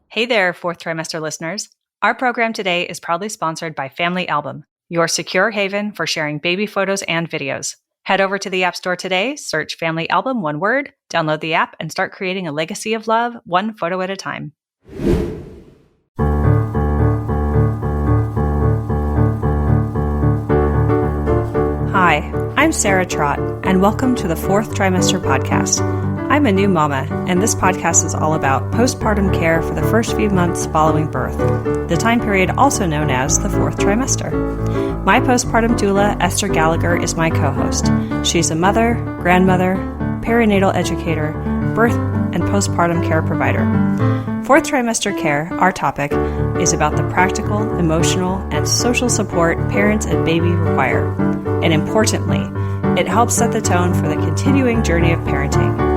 Hey there, Fourth Trimester listeners. Our program today is proudly sponsored by Family Album, your secure haven for sharing baby photos and videos. Head over to the App Store today, search Family Album, one word, download the app, and start creating a legacy of love, one photo at a time. Hi, I'm Sarah Trott, and welcome to the Fourth Trimester Podcast. I'm a new mama, and this podcast is all about postpartum care for the first few months following birth, the time period also known as the fourth trimester. My postpartum doula, Esther Gallagher, is my co-host. She's a mother, grandmother, perinatal educator, birth and postpartum care provider. Fourth trimester care, our topic, is about the practical, emotional, and social support parents and baby require. And importantly, it helps set the tone for the continuing journey of parenting.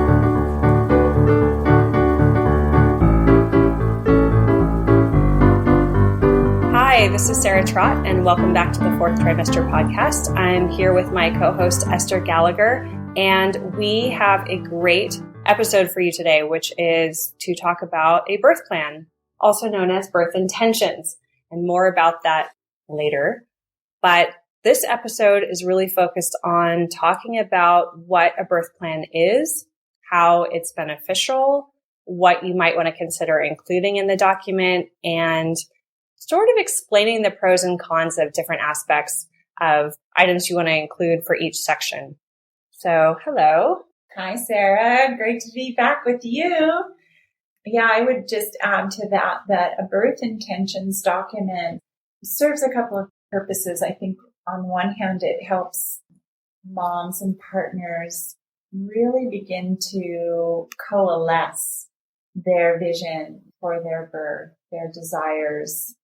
Hi, this is Sarah Trott, and welcome back to the Fourth Trimester Podcast. I'm here with my co-host, Esther Gallagher, and we have a great episode for you today, which is to talk about a birth plan, also known as birth intentions, and more about that later. But this episode is really focused on talking about what a birth plan is, how it's beneficial, what you might want to consider including in the document, and sort of explaining the pros and cons of different aspects of items you want to include for each section. So, hello. Hi, Sarah. Great to be back with you. Yeah, I would just add to that a birth intentions document serves a couple of purposes. I think on one hand, it helps moms and partners really begin to coalesce their vision for their birth, their desires,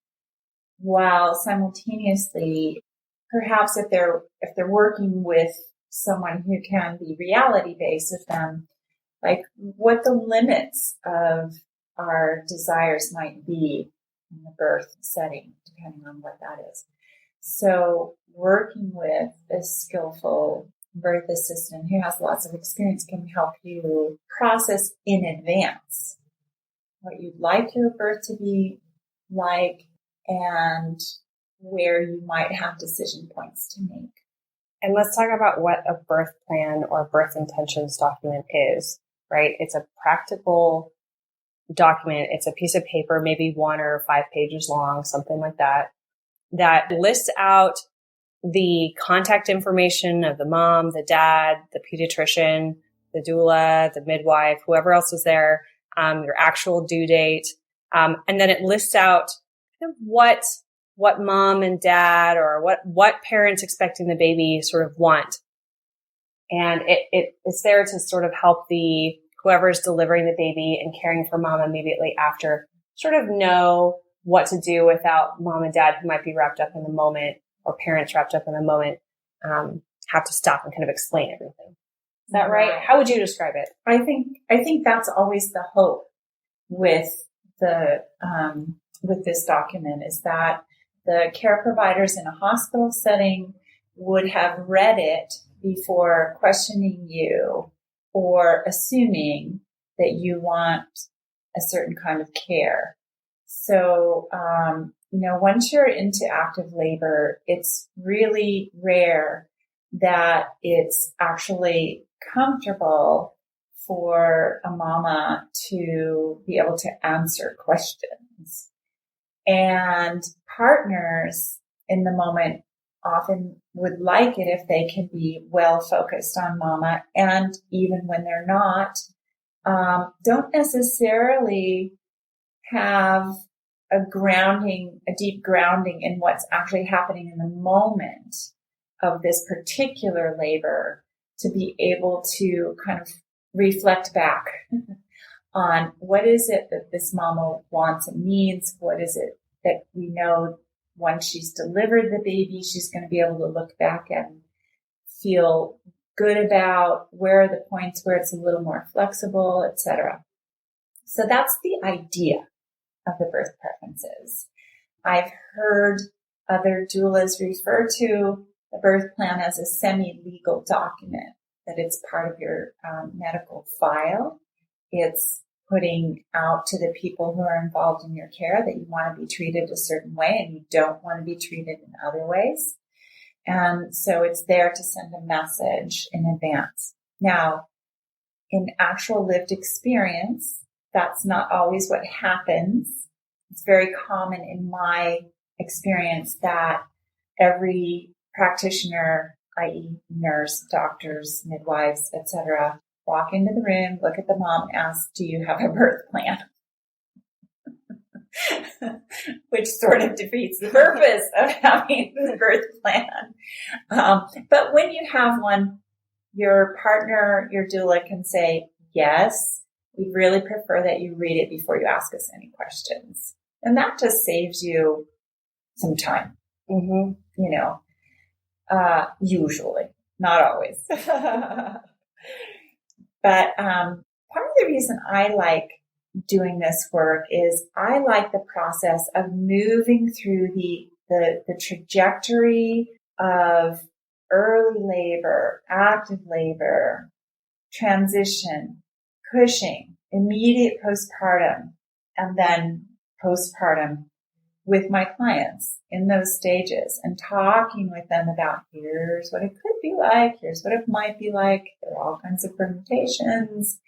while simultaneously, perhaps if they're working with someone who can be reality-based with them, like what the limits of our desires might be in the birth setting, depending on what that is. So working with a skillful birth assistant who has lots of experience can help you process in advance what you'd like your birth to be like and where you might have decision points to make. And let's talk about what a birth plan or birth intentions document is, right? It's a practical document. It's a piece of paper, maybe 1 or 5 pages long, something like that, that lists out the contact information of the mom, the dad, the pediatrician, the doula, the midwife, whoever else is there, your actual due date. And then it lists out what mom and dad or what parents expecting the baby sort of want. And it's there to sort of help whoever's delivering the baby and caring for mom immediately after sort of know what to do without mom and dad who might be wrapped up in the moment or parents wrapped up in the moment, have to stop and kind of explain everything. Is that right? How would you describe it? I think that's always the hope with this document is that the care providers in a hospital setting would have read it before questioning you or assuming that you want a certain kind of care. So, once you're into active labor, it's really rare that it's actually comfortable for a mama to be able to answer questions. And partners in the moment often would like it if they can be well focused on mama. And even when they're not, don't necessarily have a deep grounding in what's actually happening in the moment of this particular labor to be able to kind of reflect back on what is it that this mama wants and needs? What is it that we know once she's delivered the baby, she's going to be able to look back and feel good about? Where are the points where it's a little more flexible, etc. So that's the idea of the birth preferences. I've heard other doulas refer to the birth plan as a semi-legal document, that it's part of your medical file. It's putting out to the people who are involved in your care that you want to be treated a certain way and you don't want to be treated in other ways. And so it's there to send a message in advance. Now, in actual lived experience, that's not always what happens. It's very common in my experience that every practitioner, i.e. nurse, doctors, midwives, etc., walk into the room, look at the mom, and ask, do you have a birth plan? Which sort of defeats the purpose of having the birth plan. But when you have one, your partner, your doula can say, yes, we really prefer that you read it before you ask us any questions. And that just saves you some time, usually, not always. But part of the reason I like doing this work is I like the process of moving through the trajectory of early labor, active labor, transition, pushing, immediate postpartum, and then postpartum with my clients in those stages and talking with them about here's what it could be like, here's what it might be like. There are all kinds of permutations.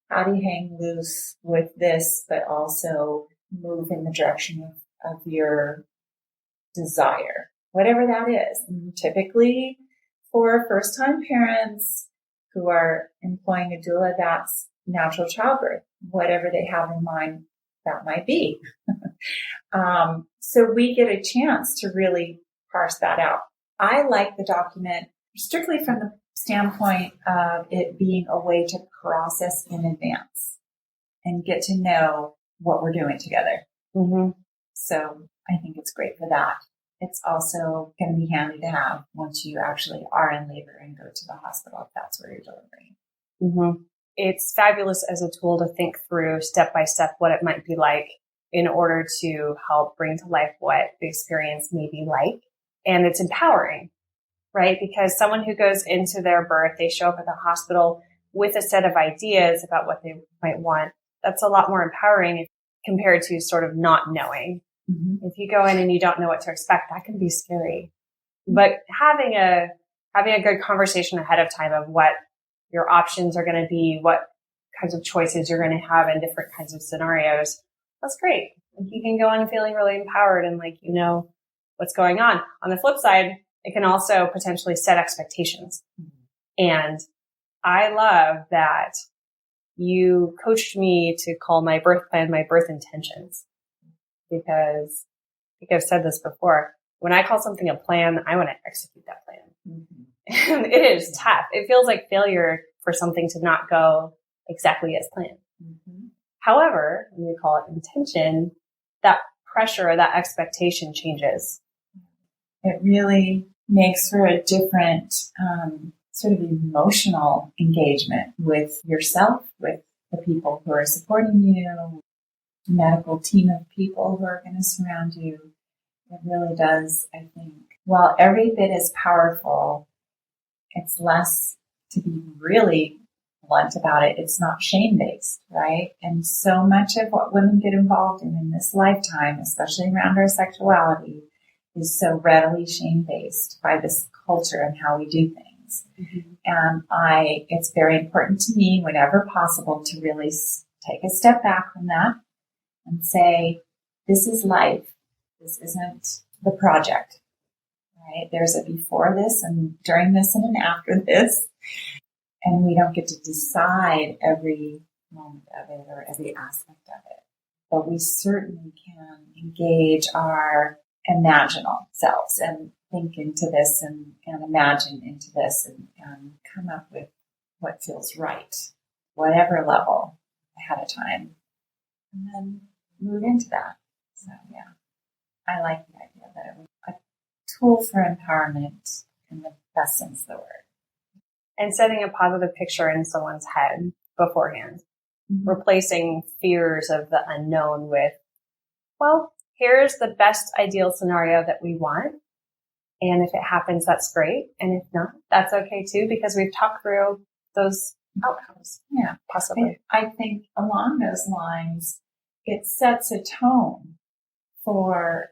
How do you hang loose with this, but also move in the direction of your desire, whatever that is. And typically for first-time parents who are employing a doula, that's natural childbirth, whatever they have in mind that might be. So we get a chance to really parse that out. I like the document strictly from the standpoint of it being a way to process in advance and get to know what we're doing together. Mm-hmm. So I think it's great for that. It's also going to be handy to have once you actually are in labor and go to the hospital if that's where you're delivering. Mm-hmm. It's fabulous as a tool to think through step by step what it might be like in order to help bring to life what the experience may be like. And it's empowering, right? Because someone who goes into their birth, they show up at the hospital with a set of ideas about what they might want. That's a lot more empowering compared to sort of not knowing. Mm-hmm. If you go in and you don't know what to expect, that can be scary. But having a good conversation ahead of time of what your options are going to be, what kinds of choices you're going to have in different kinds of scenarios, that's great. You can go in feeling really empowered and what's going on. On the flip side, it can also potentially set expectations. Mm-hmm. And I love that you coached me to call my birth plan my birth intentions, because I think I've said this before. When I call something a plan, I want to execute that plan. Mm-hmm. And it is tough. It feels like failure for something to not go exactly as planned. Mm-hmm. However, when you call it intention, that pressure, that expectation changes. It really makes for a different sort of emotional engagement with yourself, with the people who are supporting you, medical team of people who are going to surround you. It really does, I think. While every bit is powerful, it's less, to be really blunt about it, it's not shame-based, right? And so much of what women get involved in this lifetime, especially around our sexuality, is so readily shame-based by this culture and how we do things. Mm-hmm. And it's very important to me, whenever possible, to really take a step back from that and say, this is life. This isn't the project, right? There's a before this and during this and an after this. And we don't get to decide every moment of it or every aspect of it. But we certainly can engage our imaginal selves and think into this and imagine into this and come up with what feels right, whatever level ahead of time. And then move into that. So, yeah, I like the idea that it was a tool for empowerment in the best sense of the word. And setting a positive picture in someone's head beforehand, mm-hmm. replacing fears of the unknown with, well, here's the best ideal scenario that we want. And if it happens, that's great. And if not, that's okay too, because we've talked through those outcomes. Yeah, Possibly. I think along those lines, it sets a tone for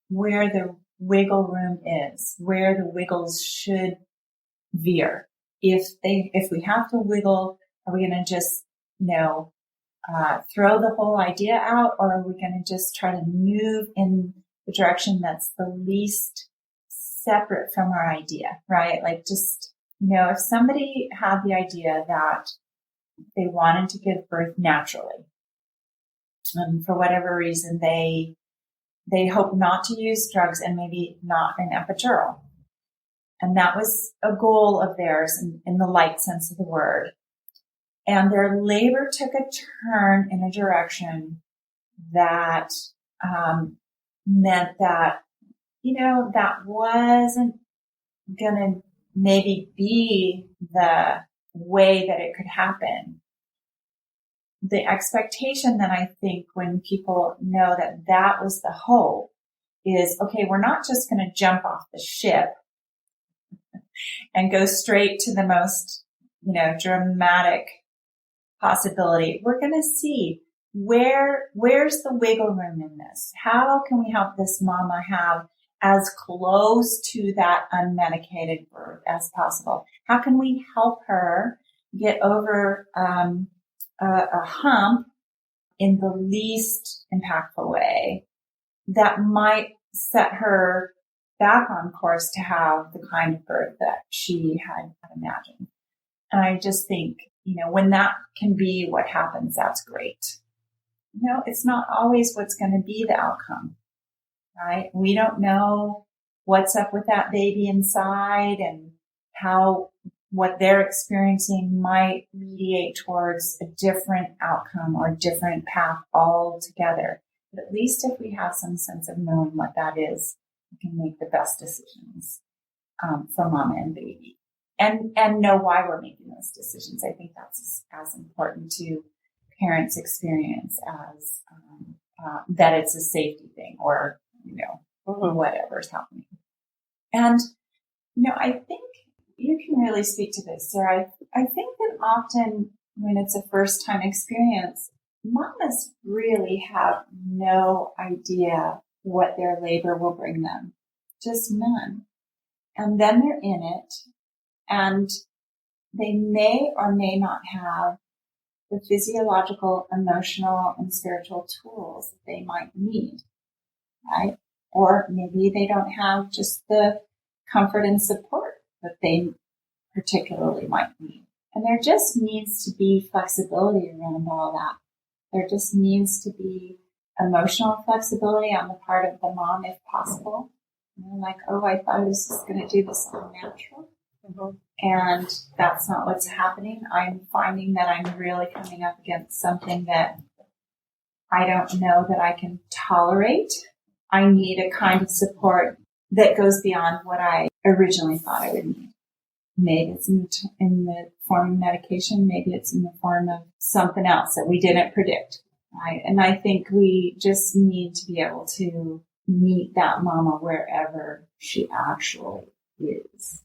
where the wiggle room is, where the wiggles should veer. If we have to wiggle, are we going to just, throw the whole idea out, or are we going to just try to move in the direction that's the least separate from our idea, right? Like just, if somebody had the idea that they wanted to give birth naturally, and for whatever reason, they hope not to use drugs and maybe not an epidural. And that was a goal of theirs in the light sense of the word. And their labor took a turn in a direction that meant that, that wasn't going to maybe be the way that it could happen. The expectation that I think when people know that that was the hope is, okay, we're not just going to jump off the ship and go straight to the most, dramatic possibility. We're going to see where's the wiggle room in this? How can we help this mama have as close to that unmedicated birth as possible? How can we help her get over a hump in the least impactful way that might set her back on course to have the kind of birth that she had imagined? And I just think, when that can be what happens, that's great. It's not always what's going to be the outcome, right? We don't know what's up with that baby inside and what they're experiencing might mediate towards a different outcome or a different path altogether. But at least if we have some sense of knowing what that is, we can make the best decisions for mama and baby. And know why we're making those decisions. I think that's as important to parents' experience as that it's a safety thing or, whatever's happening. And, I think you can really speak to this, Sarah. I think that often when it's a first time experience, mamas really have no idea what their labor will bring them. Just none. And then they're in it. And they may or may not have the physiological, emotional, and spiritual tools that they might need, right? Or maybe they don't have just the comfort and support that they particularly might need. And there just needs to be flexibility around all that. There just needs to be emotional flexibility on the part of the mom, if possible. Like, I thought I was just going to do this all natural. Mm-hmm. And that's not what's happening. I'm finding that I'm really coming up against something that I don't know that I can tolerate. I need a kind of support that goes beyond what I originally thought I would need. Maybe it's in the form of medication. Maybe it's in the form of something else that we didn't predict. Right? And I think we just need to be able to meet that mama wherever she actually is.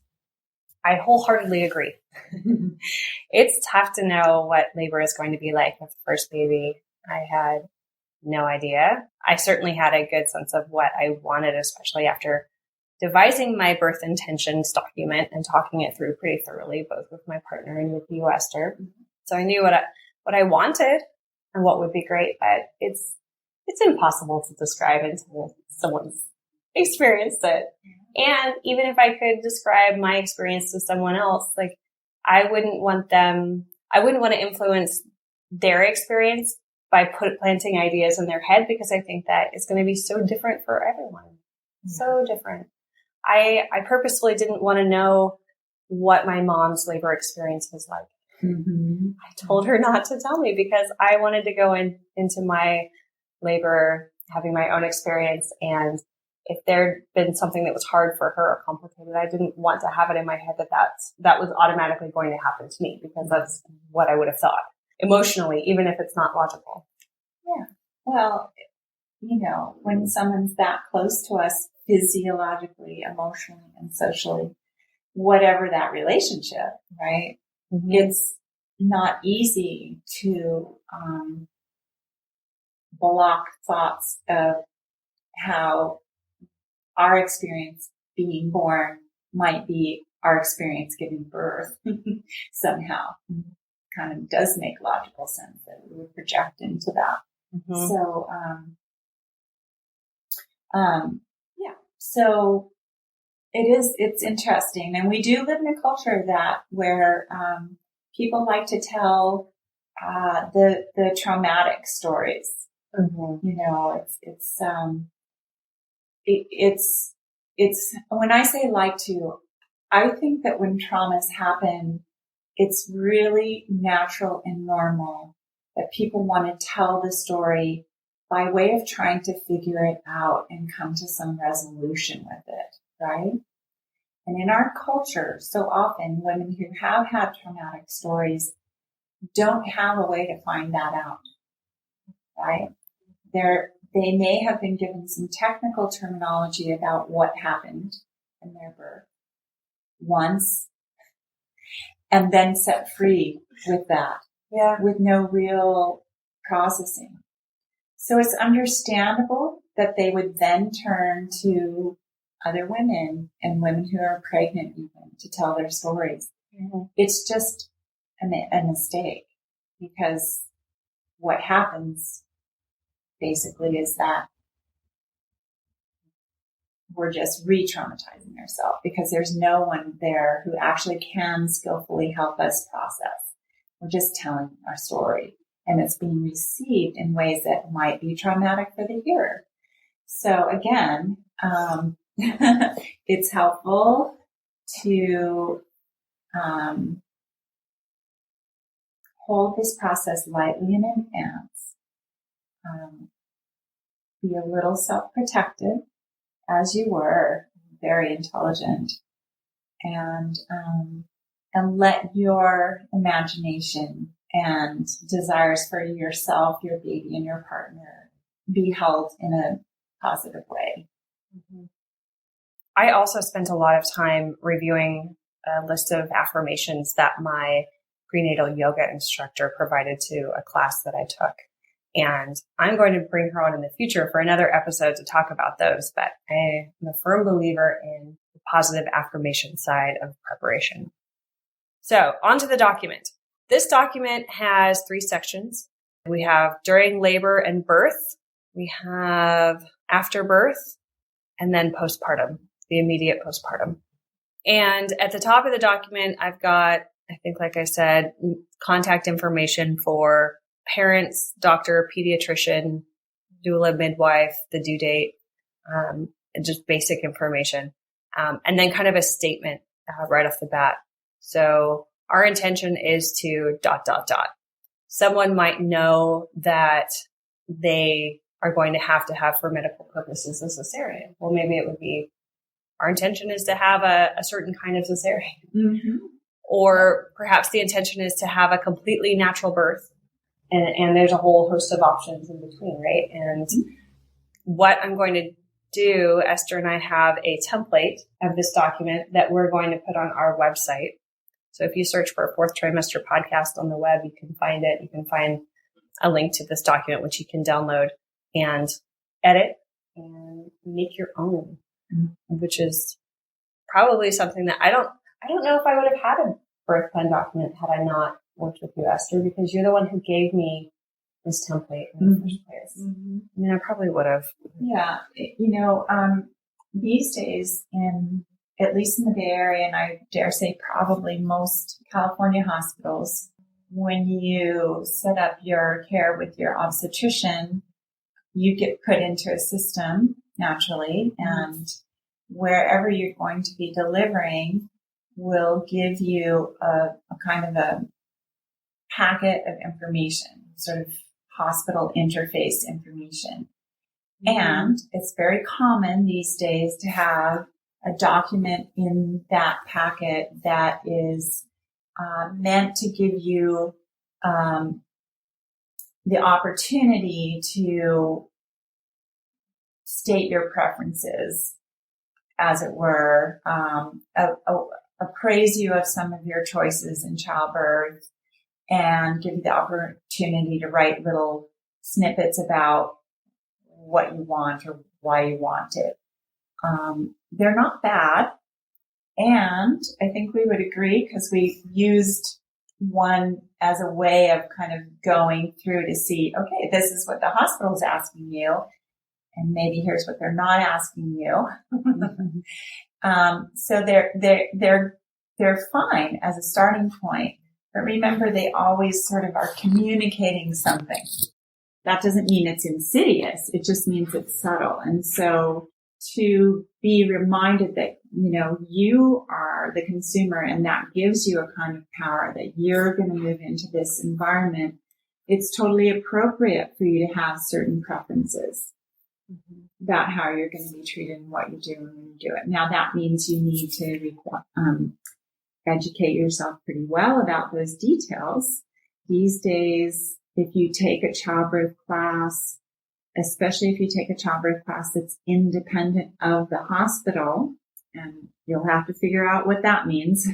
I wholeheartedly agree. It's tough to know what labor is going to be like with the first baby. I had no idea. I certainly had a good sense of what I wanted, especially after devising my birth intentions document and talking it through pretty thoroughly, both with my partner and with you, Esther. So I knew what I wanted and what would be great, but it's impossible to describe until someone's experienced it. And even if I could describe my experience to someone else, like I wouldn't want to influence their experience by planting ideas in their head, because I think that it's going to be so different for everyone. Yeah. So different. I purposefully didn't want to know what my mom's labor experience was like. Mm-hmm. I told her not to tell me because I wanted to go into my labor having my own experience, and if there'd been something that was hard for her or complicated, I didn't want to have it in my head that was automatically going to happen to me, because that's what I would have thought emotionally, even if it's not logical. Yeah. Well, when someone's that close to us physiologically, emotionally, and socially, whatever that relationship, right? Mm-hmm. It's not easy to block thoughts of how our experience being born might be our experience giving birth somehow. Kind of does make logical sense that we would project into that. Mm-hmm. So, yeah. So it's interesting. And we do live in a culture where people like to tell the traumatic stories. Mm-hmm. You know, it's when I say like to, I think that when traumas happen, it's really natural and normal that people want to tell the story by way of trying to figure it out and come to some resolution with it, right? And in our culture, so often women who have had traumatic stories don't have a way to find that out, right? They may have been given some technical terminology about what happened in their birth once and then set free with that, with no real processing. So it's understandable that they would then turn to other women and women who are pregnant even to tell their stories. Mm-hmm. It's just a mistake, because what happens basically is that we're just re-traumatizing ourselves because there's no one there who actually can skillfully help us process. We're just telling our story, and it's being received in ways that might be traumatic for the hearer. So again, it's helpful to hold this process lightly in advance. Be a little self-protective, as you were, very intelligent, and let your imagination and desires for yourself, your baby, and your partner be held in a positive way. Mm-hmm. I also spent a lot of time reviewing a list of affirmations that my prenatal yoga instructor provided to a class that I took. And I'm going to bring her on in the future for another episode to talk about those. But I am a firm believer in the positive affirmation side of preparation. So on to the document. This document has 3 sections. We have during labor and birth. We have after birth, and then postpartum, the immediate postpartum. And at the top of the document, I've got, I think, like I said, contact information for parents, doctor, pediatrician, doula, midwife, the due date, and just basic information. And then kind of a statement right off the bat. So our intention is to ... Someone might know that they are going to have, for medical purposes, a cesarean. Well, maybe it would be, our intention is to have a certain kind of cesarean. Mm-hmm. Or perhaps the intention is to have a completely natural birth. And there's a whole host of options in between, right? And what I'm going to do, Esther and I have a template of this document that we're going to put on our website. So if you search for Fourth Trimester Podcast on the web, you can find it. You can find a link to this document, which you can download and edit and make your own, which is probably something that I don't know if I would have had a birth plan document had I not worked with you, Esther, because you're the one who gave me this template in the first place. Mm-hmm. I mean, I probably would have. Yeah. These days, at least in the Bay Area, and I dare say probably most California hospitals, when you set up your care with your obstetrician, you get put into a system naturally, and wherever you're going to be delivering will give you a kind of a packet of information, sort of hospital interface information. Mm-hmm. And it's very common these days to have a document in that packet that is meant to give you the opportunity to state your preferences, as it were, a appraise you of some of your choices in childbirth and give you the opportunity to write little snippets about what you want or why you want it. They're not bad. And I think we would agree, because we used one as a way of kind of going through to see, okay, this is what the hospital's asking you, and maybe here's what they're not asking you. So they're fine as a starting point. But remember, they always sort of are communicating something. That doesn't mean it's insidious. It just means it's subtle. And so to be reminded that, you are the consumer, and that gives you a kind of power that you're going to move into this environment, it's totally appropriate for you to have certain preferences about how you're going to be treated and what you do and when you do it. Now, that means you need to educate yourself pretty well about those details. These days, if you take a childbirth class, especially if you take a childbirth class that's independent of the hospital, and you'll have to figure out what that means,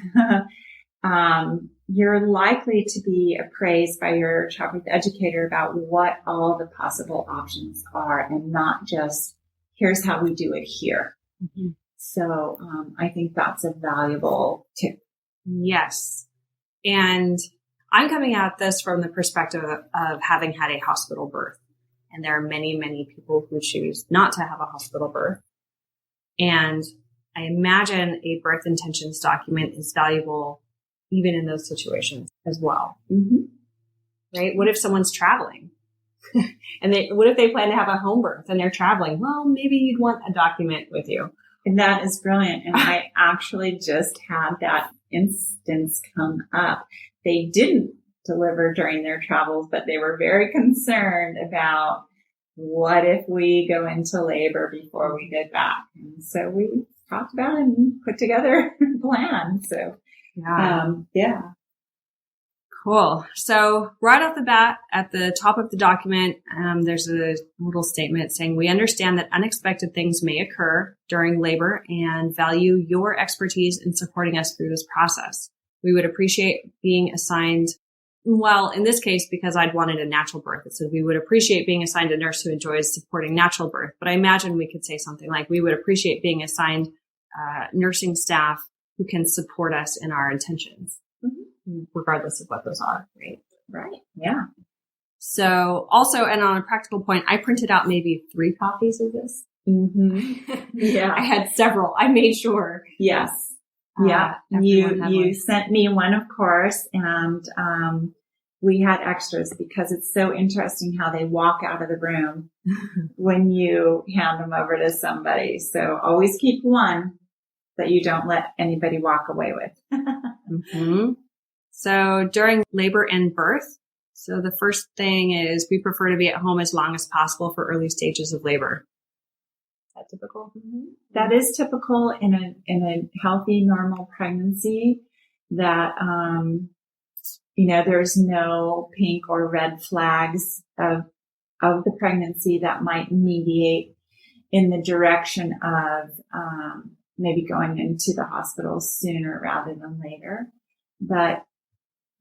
you're likely to be appraised by your childbirth educator about what all the possible options are, and not just, here's how we do it here. Mm-hmm. So I think that's a valuable tip. Yes. And I'm coming at this from the perspective of having had a hospital birth. And there are many, many people who choose not to have a hospital birth. And I imagine a birth intentions document is valuable even in those situations as well. Mm-hmm. Right? What if someone's traveling? And what if they plan to have a home birth and they're traveling? Well, maybe you'd want a document with you. And that is brilliant. And I actually just had that instance come up. They didn't deliver during their travels, but they were very concerned about, what if we go into labor before we get back? And so we talked about it and put together a plan. So, yeah. Cool. So right off the bat, at the top of the document, there's a little statement saying, we understand that unexpected things may occur during labor and value your expertise in supporting us through this process. We would appreciate being assigned, well, in this case, because I'd wanted a natural birth, it said we would appreciate being assigned a nurse who enjoys supporting natural birth. But I imagine we could say something like, we would appreciate being assigned nursing staff who can support us in our intentions. Mm-hmm. Regardless of what those are, right? Right. Yeah. So also, and on a practical point, I printed out maybe 3 copies of this. Mm-hmm. Yeah. I had several. I made sure. Yes. Yeah. You sent me one, of course, and we had extras, because it's so interesting how they walk out of the room when you hand them over to somebody. So always keep one that you don't let anybody walk away with. Mm-hmm. So during labor and birth, so the first thing is we prefer to be at home as long as possible for early stages of labor. Is that typical? Mm-hmm. That is typical in a healthy, normal pregnancy, that, there's no pink or red flags of the pregnancy that might mediate in the direction of, maybe going into the hospital sooner rather than later. But,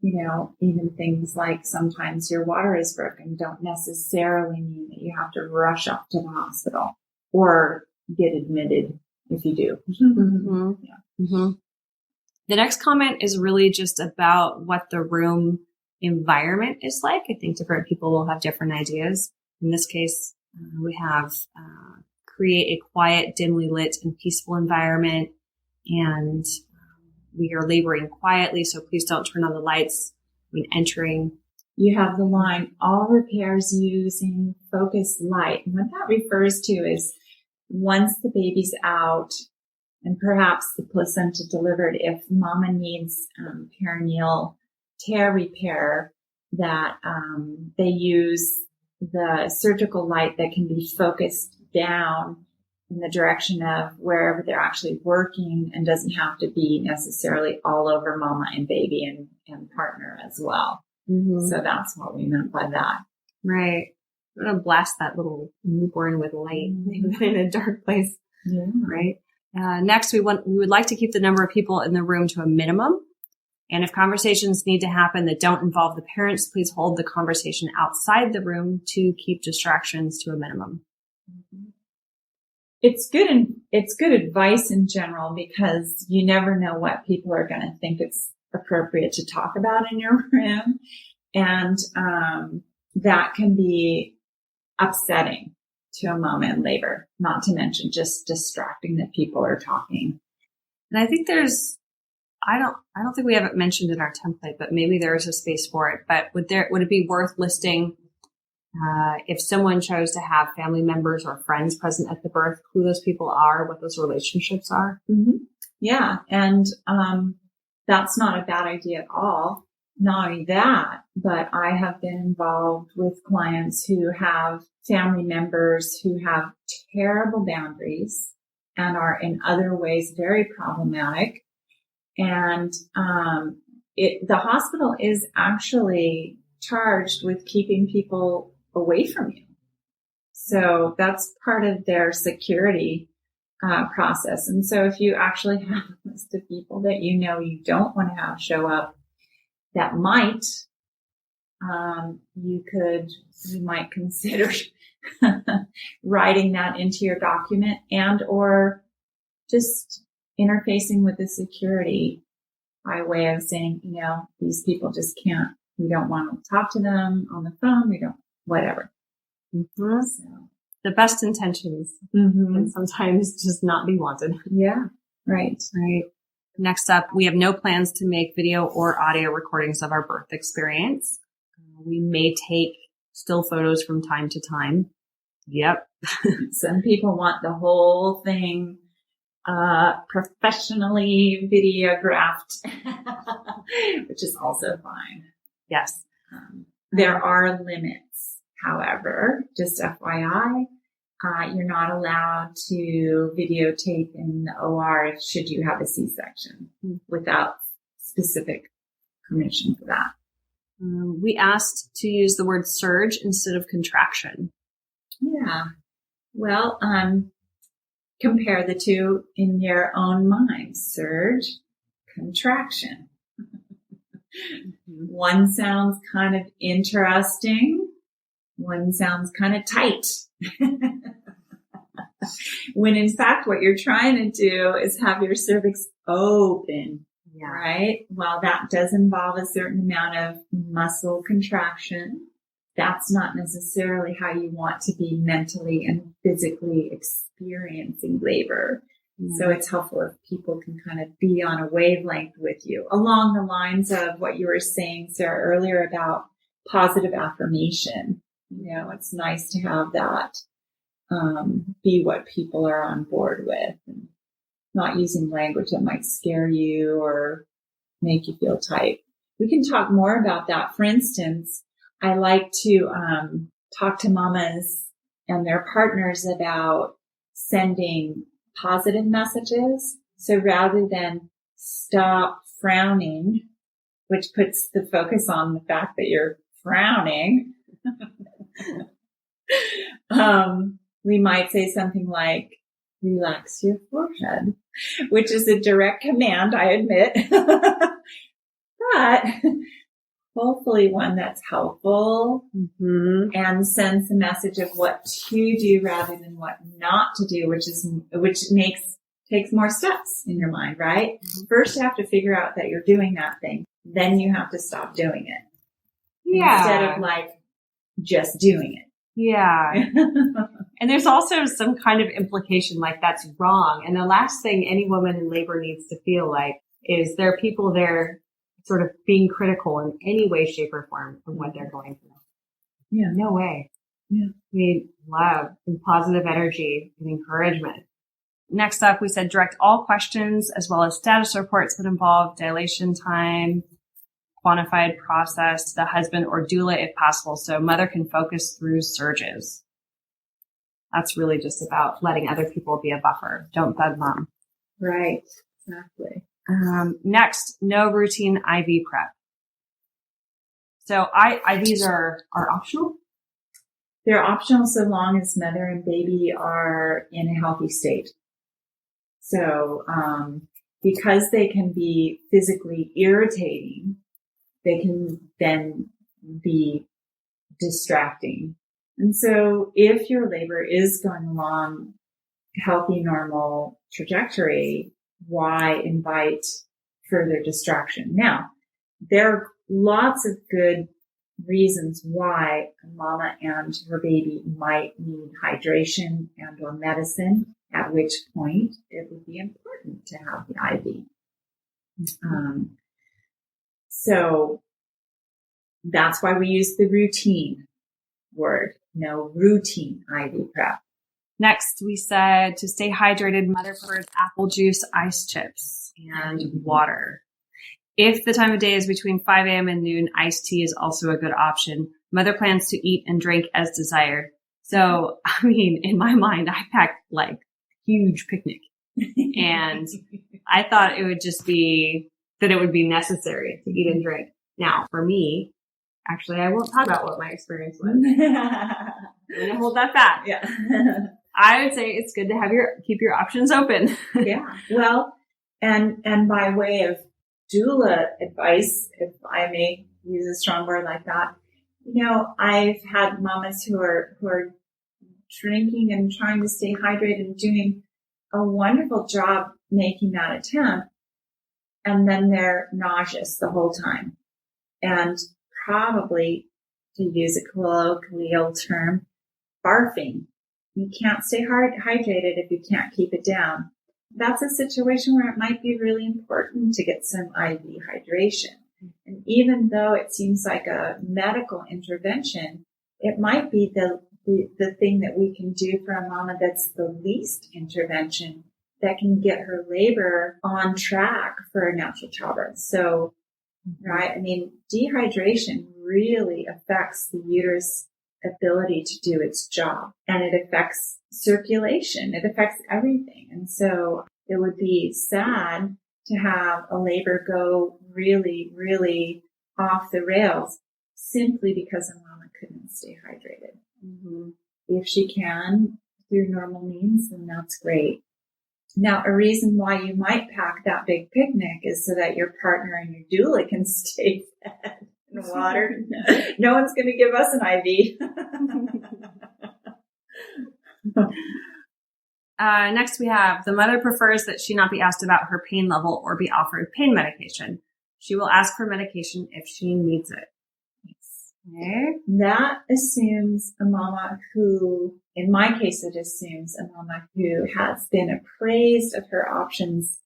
even things like sometimes your water is broken don't necessarily mean that you have to rush up to the hospital or get admitted if you do. Mm-hmm. Yeah. Mm-hmm. The next comment is really just about what the room environment is like. I think different people will have different ideas. In this case, we have create a quiet, dimly lit, and peaceful environment, and we are laboring quietly, so please don't turn on the lights when entering. You have the line, all repairs using focused light. And what that refers to is once the baby's out and perhaps the placenta delivered, if mama needs perineal tear repair, that they use the surgical light that can be focused down in the direction of wherever they're actually working, and doesn't have to be necessarily all over mama and baby and partner as well. Mm-hmm. So that's what we meant by that. Right. I'm going to blast that little newborn with light in a dark place. Yeah. Right. Next, we would like to keep the number of people in the room to a minimum. And if conversations need to happen that don't involve the parents, please hold the conversation outside the room to keep distractions to a minimum. It's good advice in general, because you never know what people are going to think it's appropriate to talk about in your room. And that can be upsetting to a mom in labor, not to mention just distracting that people are talking. And I think I don't think we have it mentioned in our template, but maybe there is a space for it. But would it be worth listing, if someone chose to have family members or friends present at the birth, who those people are, what those relationships are? Mm-hmm. Yeah. And, that's not a bad idea at all. Not only that, but I have been involved with clients who have family members who have terrible boundaries and are in other ways very problematic. And the hospital is actually charged with keeping people away from you. So that's part of their security process. And so if you actually have a list of people that you know you don't want to have show up, that might, you might consider writing that into your document, and or just interfacing with the security by way of saying, these people just can't, we don't want to talk to them on the phone, whatever. Mm-hmm. So. The best intentions can sometimes just not be wanted. Yeah, right. Next up, we have no plans to make video or audio recordings of our birth experience. We may take still photos from time to time. Yep. Some people want the whole thing professionally videographed, which is also fine. Yes. There are limits, however, just FYI, you're not allowed to videotape in the OR should you have a C-section without specific permission for that. We asked to use the word surge instead of contraction. Yeah. Well, compare the two in your own mind. Surge, contraction. One sounds kind of interesting. One sounds kind of tight. When in fact, what you're trying to do is have your cervix open, right? While that does involve a certain amount of muscle contraction, that's not necessarily how you want to be mentally and physically experiencing labor. So it's helpful if people can kind of be on a wavelength with you, along the lines of what you were saying, Sarah, earlier about positive affirmation. It's nice to have that be what people are on board with, and not using language that might scare you or make you feel tight. We can talk more about that. For instance, I like to talk to mamas and their partners about sending positive messages. So rather than stop frowning, which puts the focus on the fact that you're frowning, we might say something like, relax your forehead, which is a direct command, I admit, but hopefully one that's helpful and sends the message of what to do rather than what not to do, which takes more steps in your mind, right? First, you have to figure out that you're doing that thing. Then you have to stop doing it. Yeah. Instead of just doing it. Yeah. And there's also some kind of implication that's wrong. And the last thing any woman in labor needs to feel like is there are people there sort of being critical in any way, shape, or form of what they're going through. Yeah. No way. Yeah. We need love and positive energy and encouragement. Next up, we said direct all questions as well as status reports that involve dilation time, quantified process to the husband or doula if possible, so mother can focus through surges. That's really just about letting other people be a buffer. Don't bug mom. Right. Exactly. Next, no routine IV prep. So IVs are optional? They're optional so long as mother and baby are in a healthy state. So, because they can be physically irritating, they can then be distracting. And so if your labor is going along healthy, normal trajectory, why invite further distraction? Now, there are lots of good reasons why a mama and her baby might need hydration and or medicine, at which point it would be important to have the IV. So that's why we use the routine word, routine IV prep. Next, we said to stay hydrated, mother prefers apple juice, ice chips, and water. If the time of day is between 5 a.m. and noon, iced tea is also a good option. Mother plans to eat and drink as desired. So, I mean, in my mind, I packed like huge picnic. And I thought it would just be that it would be necessary to eat and drink. Now, for me, actually, I won't talk about what my experience was. I'm going to hold that back. Yeah. I would say it's good to keep your options open. Yeah. Well, and by way of doula advice, if I may use a strong word like that, I've had mamas who are drinking and trying to stay hydrated and doing a wonderful job making that attempt. And then they're nauseous the whole time. And probably, to use a colloquial term, barfing. You can't stay hydrated if you can't keep it down. That's a situation where it might be really important to get some IV hydration. And even though it seems like a medical intervention, it might be the thing that we can do for a mama that's the least intervention that can get her labor on track for a natural childbirth. So, right, I mean, dehydration really affects the uterus' ability to do its job, and it affects circulation. It affects everything. And so it would be sad to have a labor go really, really off the rails simply because a mama couldn't stay hydrated. Mm-hmm. If she can through normal means, then that's great. Now, a reason why you might pack that big picnic is so that your partner and your doula can stay fed and watered. No one's going to give us an IV. Next, we have the mother prefers that she not be asked about her pain level or be offered pain medication. She will ask for medication if she needs it. Okay. That assumes a mama who, in my case, it assumes a mama who has been appraised of her options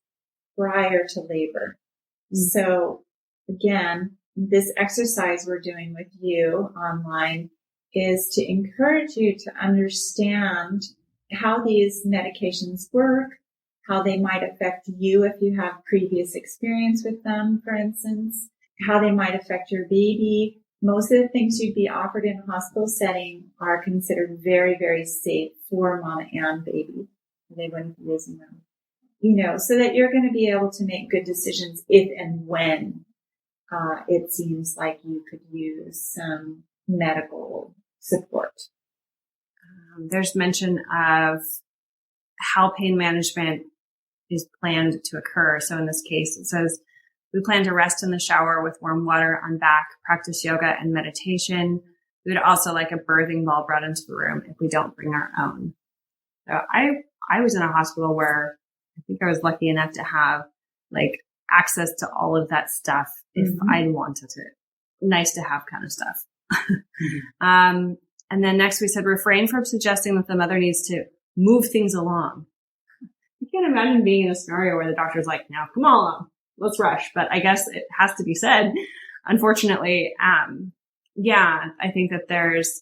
prior to labor. Mm-hmm. So again, this exercise we're doing with you online is to encourage you to understand how these medications work, how they might affect you if you have previous experience with them, for instance, how they might affect your baby. Most of the things you'd be offered in a hospital setting are considered very, very safe for mama and baby. They wouldn't be using them, so that you're going to be able to make good decisions if and when it seems like you could use some medical support. There's mention of how pain management is planned to occur. So in this case, it says, we plan to rest in the shower with warm water on back, practice yoga and meditation. We would also like a birthing ball brought into the room if we don't bring our own. So I was in a hospital where I think I was lucky enough to have access to all of that stuff if I wanted it. Nice to have kind of stuff. Mm-hmm. And then next we said, refrain from suggesting that the mother needs to move things along. You can't imagine being in a scenario where the doctor's like, now come on, let's rush. But I guess it has to be said, unfortunately. I think that there's,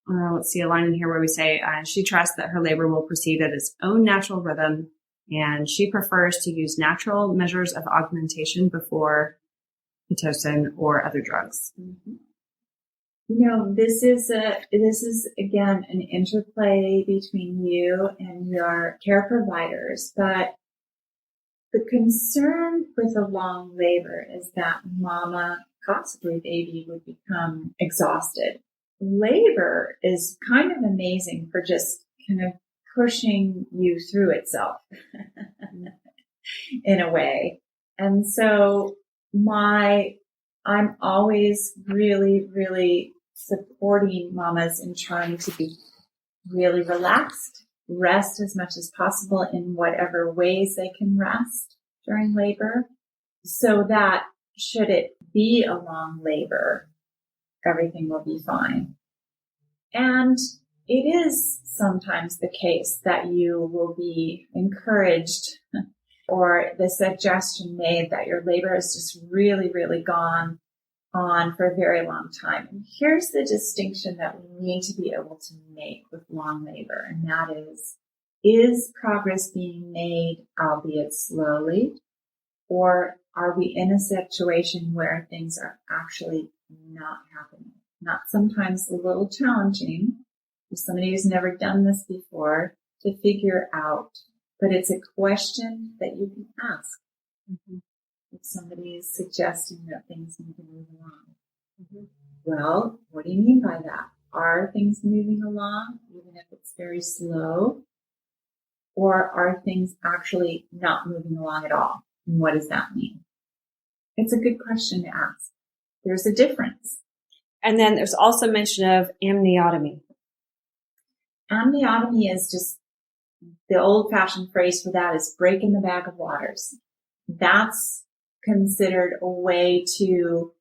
let's see a line in here where we say, she trusts that her labor will proceed at its own natural rhythm. And she prefers to use natural measures of augmentation before Pitocin or other drugs. Mm-hmm. This is again an interplay between you and your care providers, but the concern with a long labor is that mama, possibly baby, would become exhausted. Labor is kind of amazing for just kind of pushing you through itself in a way. And so I'm always really, really supporting mamas in trying to be really relaxed, rest as much as possible in whatever ways they can rest during labor, so that should it be a long labor, everything will be fine. And it is sometimes the case that you will be encouraged or the suggestion made that your labor has just really, really gone on for a very long time. And here's the distinction that we need to be able to make with long labor, and that is progress being made, albeit slowly, or are we in a situation where things are actually not happening? Not sometimes a little challenging for somebody who's never done this before to figure out, but it's a question that you can ask. Mm-hmm. If somebody is suggesting that things need to move along. Mm-hmm. Well, what do you mean by that? Are things moving along, even if it's very slow? Or are things actually not moving along at all? And what does that mean? It's a good question to ask. There's a difference. And then there's also mention of amniotomy. Amniotomy is just the old-fashioned phrase for that is breaking the bag of waters. That's considered a way to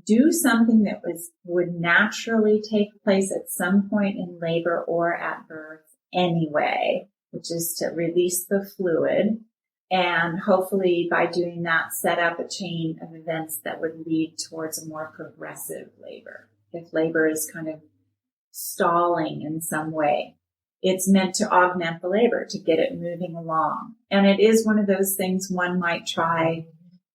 do something that would naturally take place at some point in labor or at birth anyway, which is to release the fluid. And hopefully by doing that, set up a chain of events that would lead towards a more progressive labor. If labor is kind of stalling in some way, it's meant to augment the labor, to get it moving along. And it is one of those things one might try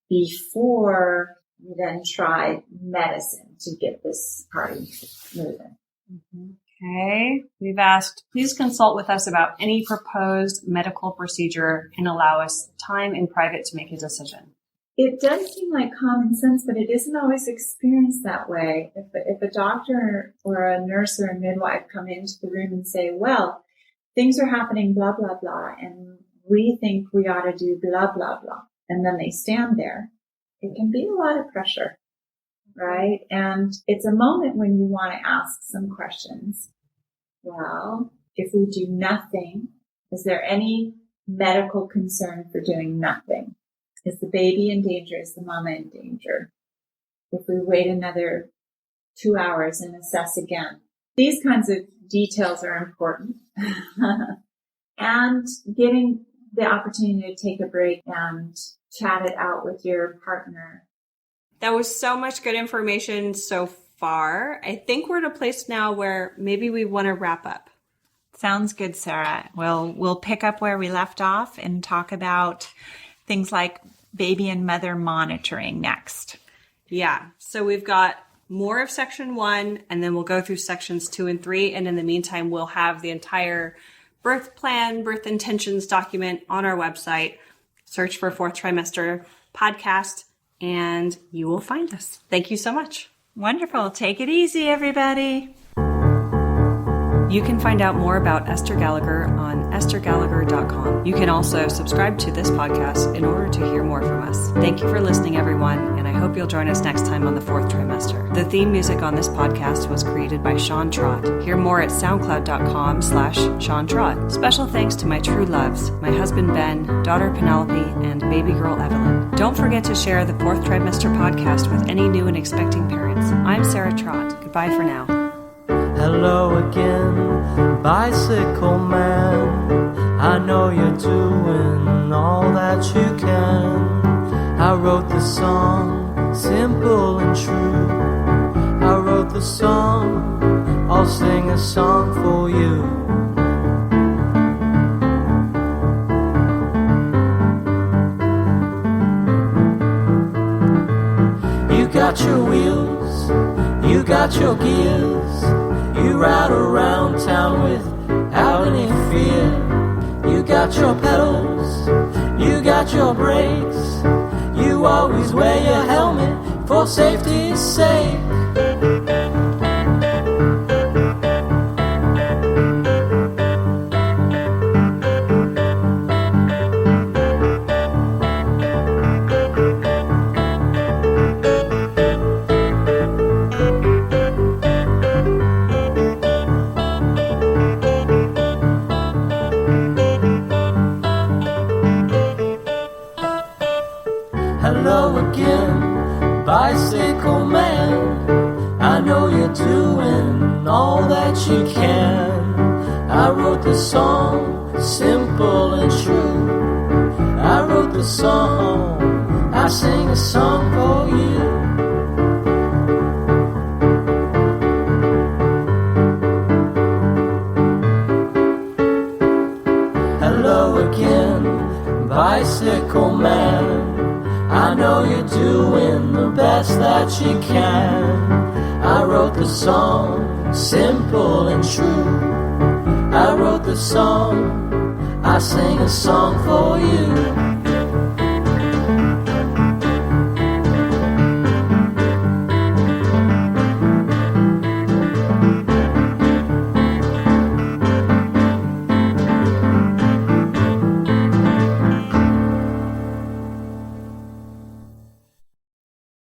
before you then try medicine to get this party moving. Mm-hmm. Okay. We've asked, please consult with us about any proposed medical procedure and allow us time in private to make a decision. It does seem like common sense, but it isn't always experienced that way. If a doctor or a nurse or a midwife come into the room and say, well, things are happening, blah, blah, blah, and we think we ought to do blah, blah, blah, and then they stand there, it can be a lot of pressure, right? And it's a moment when you want to ask some questions. Well, if we do nothing, is there any medical concern for doing nothing? Is the baby in danger? Is the mama in danger? If we wait another 2 hours and assess again. These kinds of details are important. And getting the opportunity to take a break and chat it out with your partner. That was so much good information so far. I think we're at a place now where maybe we want to wrap up. Sounds good, Sarah. We'll pick up where we left off and talk about things like baby and mother monitoring next. Yeah. So we've got more of section 1, and then we'll go through sections 2 and 3. And in the meantime, we'll have the entire birth plan, birth intentions document on our website. Search for Fourth Trimester Podcast, and you will find us. Thank you so much. Wonderful. Take it easy, everybody. You can find out more about Esther Gallagher on esthergallagher.com. You can also subscribe to this podcast in order to hear more from us. Thank you for listening, everyone, and I hope you'll join us next time on the Fourth Trimester. The theme music on this podcast was created by Sean Trott. Hear more at soundcloud.com/Sean Trott. Special thanks to my true loves, my husband Ben, daughter Penelope, and baby girl Evelyn. Don't forget to share the Fourth Trimester Podcast with any new and expecting parents. I'm Sarah Trott. Goodbye for now. Hello again, bicycle man. I know you're doing all that you can. I wrote the song, simple and true. I wrote the song, I'll sing a song for you. You got your wheels, you got your gears. You ride around town without any fear. You got your pedals, you got your brakes. You always wear your helmet for safety's sake. you can. I wrote the song, simple and true. I wrote the song, I sing a song for you. Hello again, bicycle man. I know you're doing the best that you can. I wrote the song, simple and true. I wrote the song, I sing a song for you.